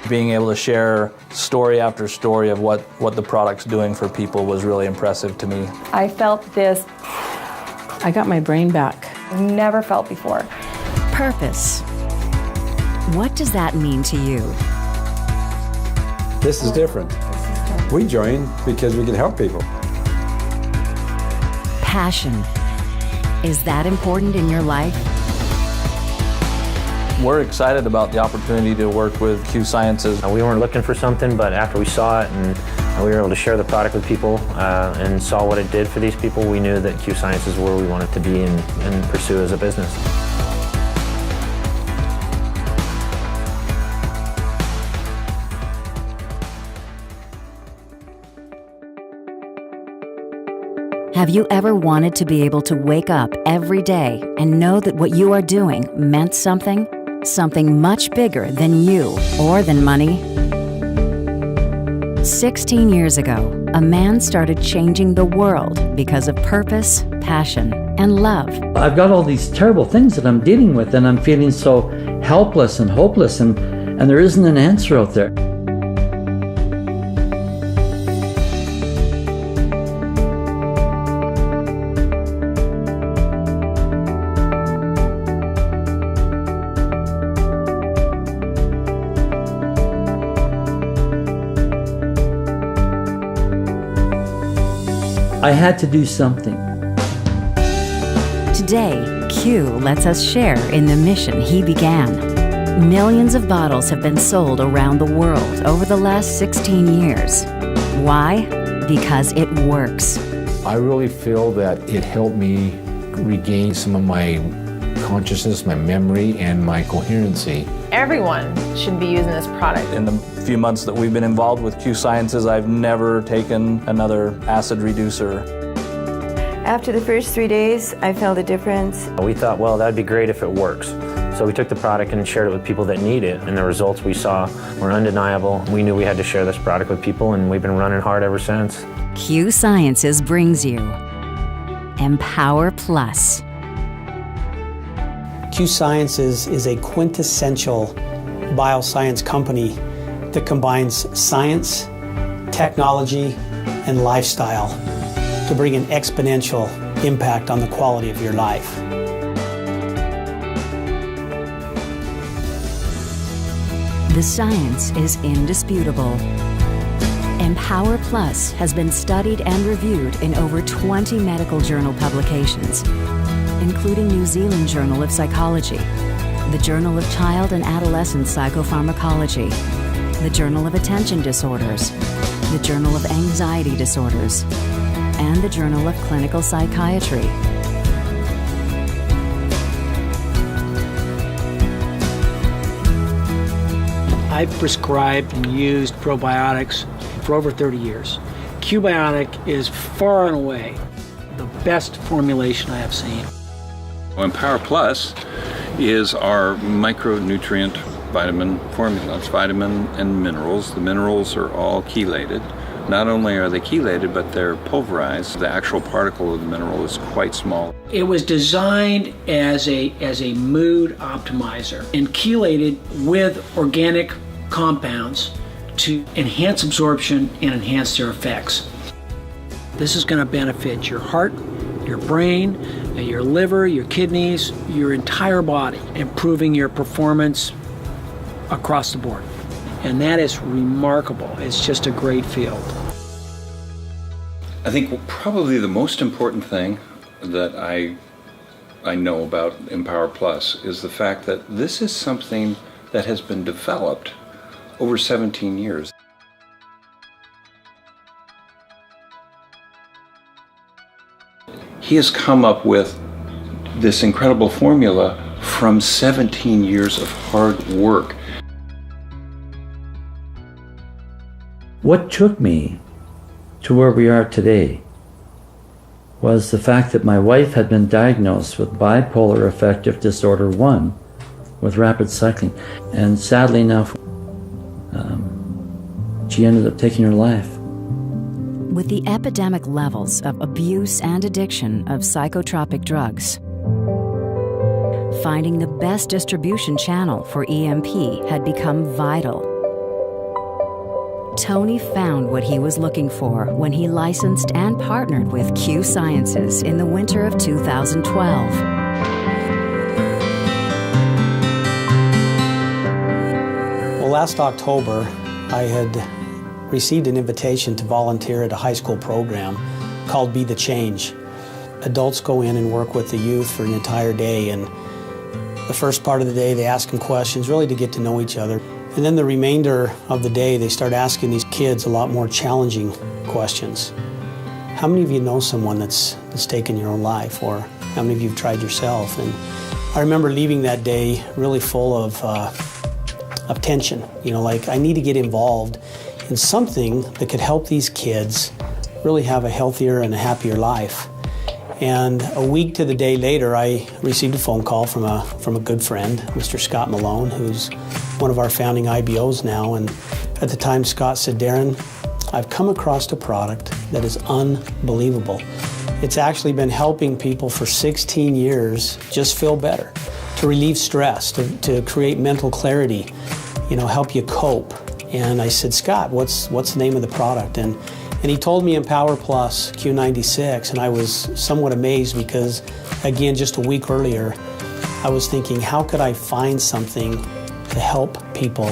Being able to share story after story of what the product's doing for people was really impressive to me. I felt this. I got my brain back. Never felt before. Purpose. What does that mean to you? This is different. We joined because we can help people. Passion. Is that important in your life? We're excited about the opportunity to work with Q Sciences. We weren't looking for something, but after we saw it and we were able to share the product with people and saw what it did for these people, we knew that Q Sciences is where we wanted to be and pursue as a business. Have you ever wanted to be able to wake up every day and know that what you are doing meant something? Something much bigger than you or than money? 16 years ago, a man started changing the world because of purpose, passion, and love. I've got all these terrible things that I'm dealing with, and I'm feeling so helpless and hopeless, and there isn't an answer out there. I had to do something. Today, Q lets us share in the mission he began. Millions of bottles have been sold around the world over the last 16 years. Why? Because it works. I really feel that it helped me regain some of my consciousness, my memory, and my coherency. Everyone should be using this product. In the few months that we've been involved with Q Sciences, I've never taken another acid reducer. After the first 3 days, I felt a difference. We thought, well, that'd be great if it works. So we took the product and shared it with people that need it, and the results we saw were undeniable. We knew we had to share this product with people, and we've been running hard ever since. Q Sciences brings you Empower Plus. Q Sciences is a quintessential bioscience company that combines science, technology, and lifestyle to bring an exponential impact on the quality of your life. The science is indisputable. Empower Plus has been studied and reviewed in over 20 medical journal publications, including New Zealand Journal of Psychology, the Journal of Child and Adolescent Psychopharmacology, the Journal of Attention Disorders, the Journal of Anxiety Disorders, and the Journal of Clinical Psychiatry. I've prescribed and used probiotics for over 30 years. Q-Biotic is far and away the best formulation I have seen. Empower Plus is our micronutrient vitamin formula. It's vitamin and minerals. The minerals are all chelated. Not only are they chelated, but they're pulverized. The actual particle of the mineral is quite small. It was designed as a mood optimizer and chelated with organic compounds to enhance absorption and enhance their effects. This is going to benefit your heart, your brain, your liver, your kidneys, your entire body, improving your performance across the board. And that is remarkable. It's just a great field. I think probably the most important thing that I know about Empower Plus is the fact that this is something that has been developed over 17 years. He has come up with this incredible formula from 17 years of hard work. What took me to where we are today was the fact that my wife had been diagnosed with bipolar affective disorder 1 with rapid cycling, and sadly enough, she ended up taking her life. With the epidemic levels of abuse and addiction of psychotropic drugs, finding the best distribution channel for EMP had become vital. Tony found what he was looking for when he licensed and partnered with Q Sciences in the winter of 2012. Well, last October, I had received an invitation to volunteer at a high school program called Be the Change. Adults go in and work with the youth for an entire day, and the first part of the day they ask them questions really to get to know each other. And then the remainder of the day they start asking these kids a lot more challenging questions. How many of you know someone that's taken your own life, or how many of you have tried yourself? And I remember leaving that day really full of tension. You know, like I need to get involved in something that could help these kids really have a healthier and a happier life. And a week to the day later, I received a phone call from a good friend, Mr. Scott Malone, who's one of our founding IBOs now. And at the time, Scott said, "Darren, I've come across a product that is unbelievable. It's actually been helping people for 16 years just feel better, to relieve stress, to create mental clarity, you know, help you cope." And I said, "Scott, what's the name of the product?" And he told me Empower Plus Q96, and I was somewhat amazed because, again, just a week earlier, I was thinking, how could I find something to help people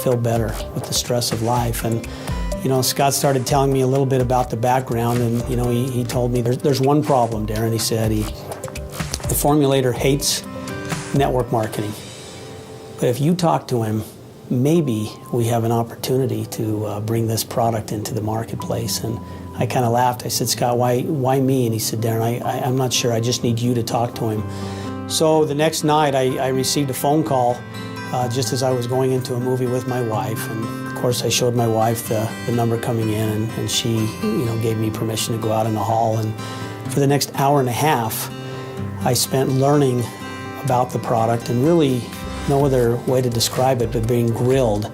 feel better with the stress of life? And, you know, Scott started telling me a little bit about the background, and, you know, he told me there's one problem, Darren. He said the formulator hates network marketing. But if you talk to him, maybe we have an opportunity to bring this product into the marketplace. And I kind of laughed. I said, "Scott, why me?" And he said, "Darren, I'm not sure. I just need you to talk to him." So the next night, I received a phone call just as I was going into a movie with my wife. And of course, I showed my wife the number coming in, and she, you know, gave me permission to go out in the hall. And for the next hour and a half, I spent learning about the product, and really no other way to describe it but being grilled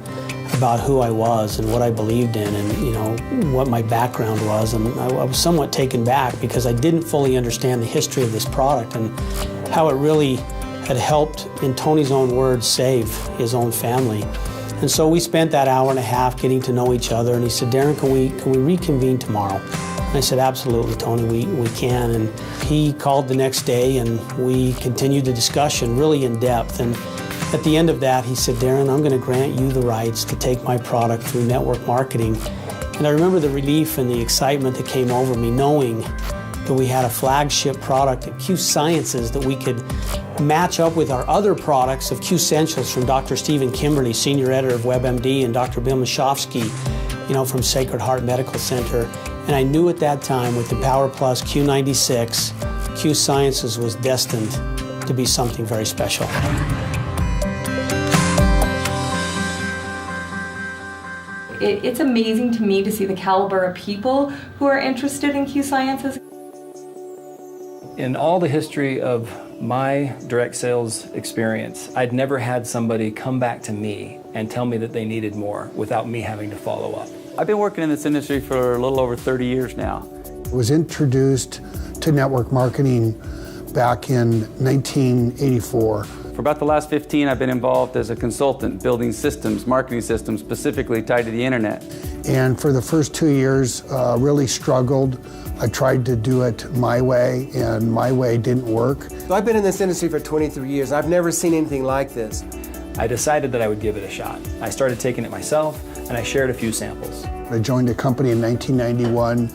about who I was and what I believed in, and, you know, what my background was. And I was somewhat taken back because I didn't fully understand the history of this product and how it really had helped, in Tony's own words, save his own family. And so we spent that hour and a half getting to know each other, and he said, "Darren, can we reconvene tomorrow?" And I said, "Absolutely, Tony, we can." And he called the next day, and we continued the discussion really in depth. And at the end of that, he said, "Darren, I'm going to grant you the rights to take my product through network marketing." And I remember the relief and the excitement that came over me, knowing that we had a flagship product at Q Sciences that we could match up with our other products of Q Essentials from Dr. Stephen Kimberly, senior editor of WebMD, and Dr. Bill Mashofsky, you know, from Sacred Heart Medical Center. And I knew at that time with the Empower Plus Q96, Q Sciences was destined to be something very special. It's amazing to me to see the caliber of people who are interested in Q Sciences. In all the history of my direct sales experience, I'd never had somebody come back to me and tell me that they needed more without me having to follow up. I've been working in this industry for a little over 30 years now. I was introduced to network marketing back in 1984. For about the last 15, I've been involved as a consultant building systems, marketing systems, specifically tied to the internet. And for the first 2 years, really struggled. I tried to do it my way, and my way didn't work. So I've been in this industry for 23 years. I've never seen anything like this. I decided that I would give it a shot. I started taking it myself, and I shared a few samples. I joined a company in 1991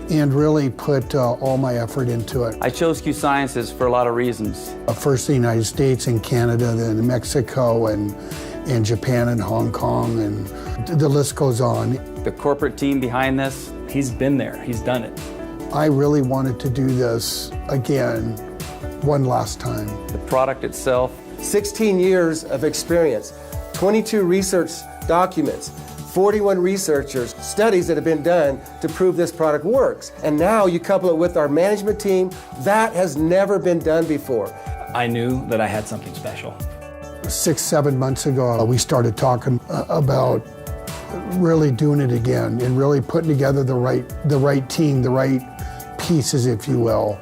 and really put all my effort into it. I chose Q Sciences for a lot of reasons. First the United States and Canada, then Mexico and Japan and Hong Kong, and the list goes on. The corporate team behind this, he's been there, he's done it. I really wanted to do this again, one last time. The product itself. 16 years of experience, 22 research documents, 41 researchers, studies that have been done to prove this product works. And now you couple it with our management team, that has never been done before. I knew that I had something special. 6-7 months ago, we started talking about really doing it again and really putting together the right team, the right pieces, if you will.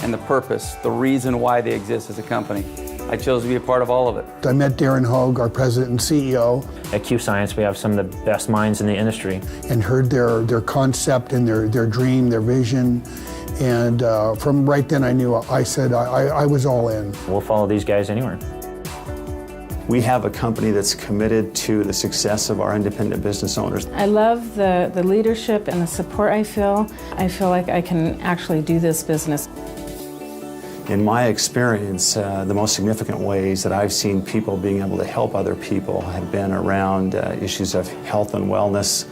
And the purpose, the reason why they exist as a company. I chose to be a part of all of it. I met Darren Hogue, our president and CEO. At Q Science, we have some of the best minds in the industry. And heard their concept and their dream, their vision. And from right then I knew, I said I was all in. We'll follow these guys anywhere. We have a company that's committed to the success of our independent business owners. I love the leadership and the support I feel. I feel like I can actually do this business. In my experience, the most significant ways that I've seen people being able to help other people have been around issues of health and wellness,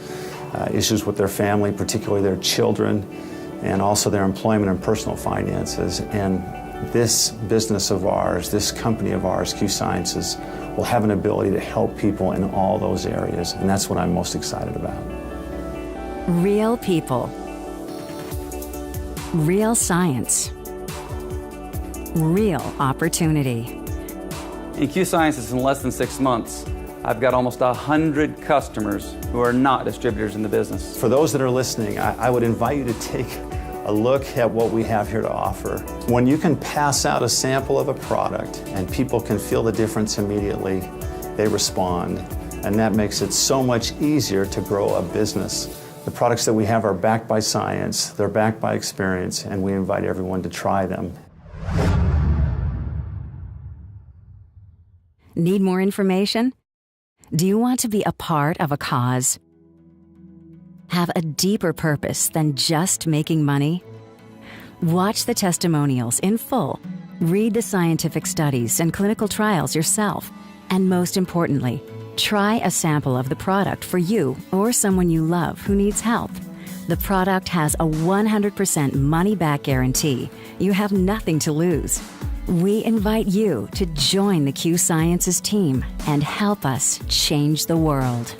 issues with their family, particularly their children, and also their employment and personal finances. And this business of ours, this company of ours, Q Sciences, will have an ability to help people in all those areas, and that's what I'm most excited about. Real people. Real science. Real opportunity. In Q Sciences, in less than 6 months, I've got almost 100 customers who are not distributors in the business. For those that are listening, I would invite you to take a look at what we have here to offer. When you can pass out a sample of a product and people can feel the difference immediately, they respond. And that makes it so much easier to grow a business. The products that we have are backed by science, they're backed by experience, and we invite everyone to try them. Need more information? Do you want to be a part of a cause? Have a deeper purpose than just making money? Watch the testimonials in full, read the scientific studies and clinical trials yourself, and most importantly, try a sample of the product for you or someone you love who needs help. The product has a 100% money-back guarantee. You have nothing to lose. We invite you to join the Q Sciences team and help us change the world.